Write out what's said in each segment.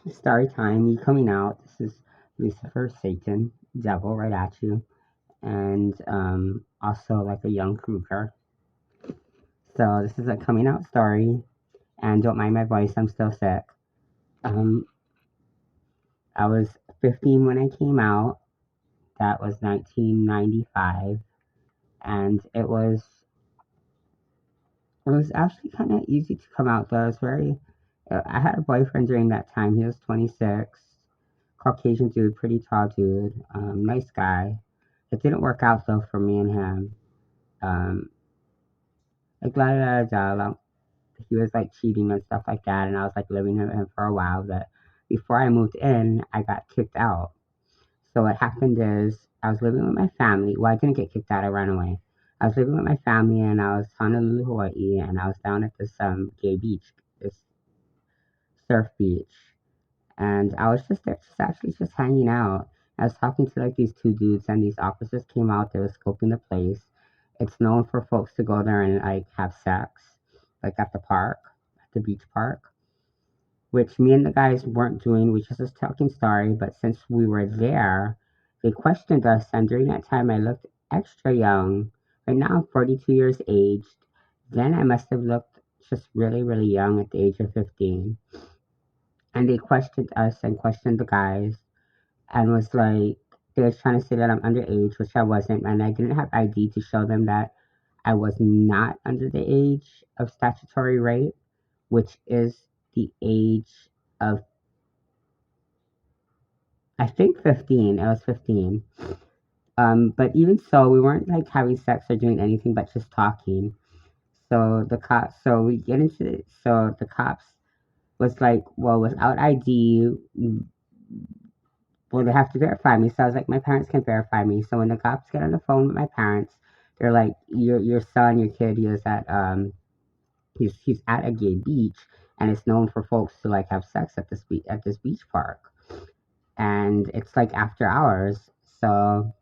Story time, you coming out. This is Lucifer, Satan, devil right at you, and also like a young Kruger. So this is a coming out story, and don't mind my voice, I'm still sick. Um, I was 15 when I came out. That was 1995, and it was actually kind of easy to come out though. It was very. I had a boyfriend during that time. He was 26, Caucasian dude, pretty tall dude, nice guy. It didn't work out though for me and him. Um, like la da da da. He was like cheating and stuff like that, and I was like living with him for a while. That before I moved in, I got kicked out. So what happened is I was living with my family. Well, I didn't get kicked out. I ran away. I was living with my family, and I was Honolulu, Hawaii, and I was down at this gay beach, this surf beach, and I was just there, just hanging out. I was talking to like these two dudes, and these officers came out. They were scoping the place. It's known for folks to go there and like have sex, like at the park, at the beach park, which me and the guys weren't doing. We just was talking story, but since we were there, they questioned us, and during that time, I looked extra young. Right now, I'm 42 years aged. Then I must have looked just really, really young at the age of 15. And they questioned us and questioned the guys and was like, they was trying to say that I'm underage, which I wasn't, and I didn't have ID to show them that I was not under the age of statutory rape, which is the age of, I think, 15. I was 15. But even so, we weren't like having sex or doing anything but just talking. So we get into it. So the cops was like, well, without ID, well, they have to verify me. So I was like, my parents can verify me. So when the cops get on the phone with my parents, they're like, your son, your kid, he is at he's at a gay beach, and it's known for folks to like have sex at this beach park, and it's like after hours. So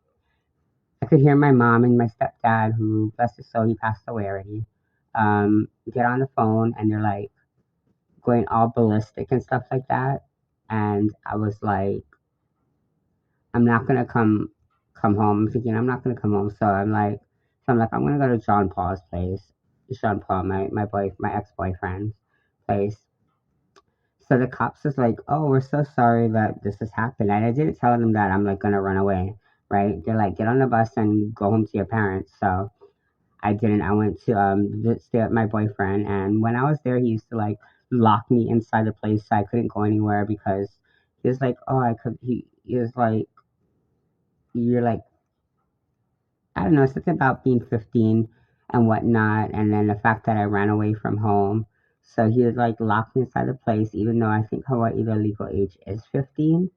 I could hear my mom and my stepdad, who bless his soul, he passed away already, get on the phone, and they're like going all ballistic and stuff like that. And I was like, I'm not gonna come home. I'm thinking I'm not gonna come home. So I'm gonna go to John Paul's place. John Paul, my ex boyfriend's place. So the cops was like, "Oh, we're so sorry that this has happened." And I didn't tell them that I'm like gonna run away, right? They're like, "Get on the bus and go home to your parents." So I didn't. I went to stay with my boyfriend, and when I was there, he used to like lock me inside the place so I couldn't go anywhere because he was like, "Oh, I could." He was like, "You're like, I don't know, something about being 15 and whatnot, and then the fact that I ran away from home." So he would like lock me inside the place, even though I think Hawaii the legal age is 15.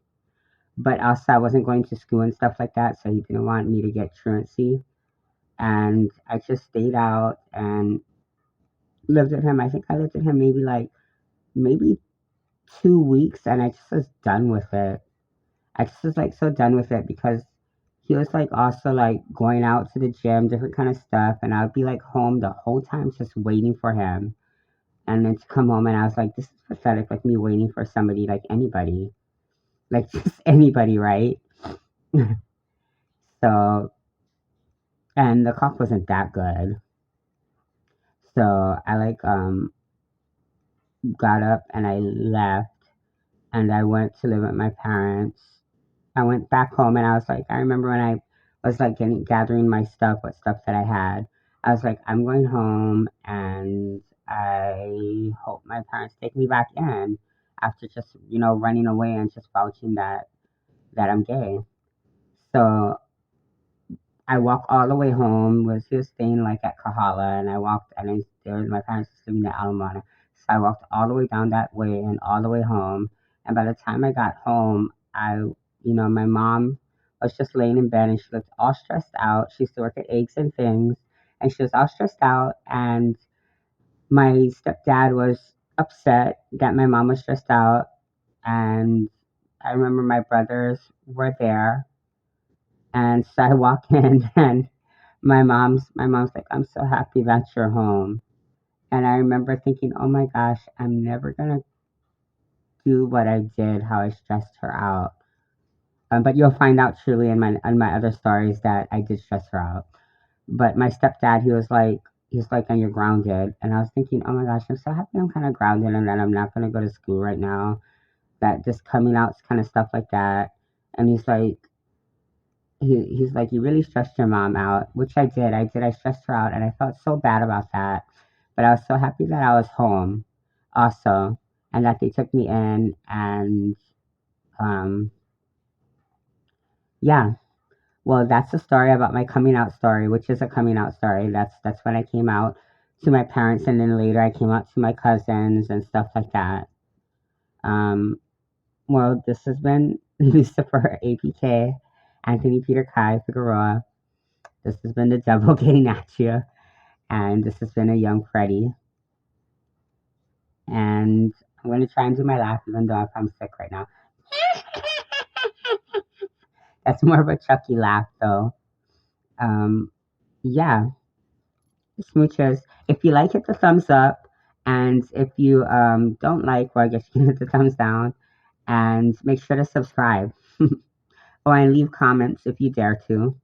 But also, I wasn't going to school and stuff like that, so he didn't want me to get truancy. And I just stayed out and lived with him. I think I lived with him maybe 2 weeks, and I just was done with it. I just was like so done with it because he was like also like going out to the gym, different kind of stuff, and I would be like home the whole time just waiting for him. And then to come home and I was like, this is pathetic, like me waiting for somebody, like anybody. Like just anybody, right? So and the cough wasn't that good. So I like got up and I left and I went to live with my parents. I went back home and I was like, I remember when I was like gathering my stuff, what stuff that I had. I was like, I'm going home and I hope my parents take me back in after just, running away and just vouching that I'm gay. So I walked all the way home, was just staying like at Kahala, and I walked and then there was my parents was living at Alamana. So I walked all the way down that way and all the way home. And by the time I got home, my mom was just laying in bed and she looked all stressed out. She used to work at Eggs and Things, and she was all stressed out. And my stepdad was upset that my mom was stressed out. And I remember my brothers were there, and so I walk in and my mom's like, I'm so happy that you're home. And I remember thinking, oh my gosh, I'm never gonna do what I did, how I stressed her out. But you'll find out truly in my other stories that I did stress her out. But my stepdad, he's like, and you're grounded. And I was thinking, oh my gosh, I'm so happy I'm kind of grounded and that I'm not going to go to school right now. That just coming out kind of stuff like that. And he's like, you really stressed your mom out, which I did. I stressed her out, and I felt so bad about that. But I was so happy that I was home, also, and that they took me in, and um, yeah. Well, that's the story about my coming out story, which is a coming out story. That's when I came out to my parents, and then later I came out to my cousins and stuff like that. Um, well, this has been Lucifer APK, Anthony Peter Kai Figueroa. This has been the devil getting at you. And this has been a young Freddy. And I'm going to try and do my laugh, even though I'm sick right now. That's more of a Chucky laugh, though. Um, yeah, smooches. If you like, hit the thumbs up. And if you don't like, well, I guess you can hit the thumbs down. And make sure to subscribe. Oh, and leave comments if you dare to.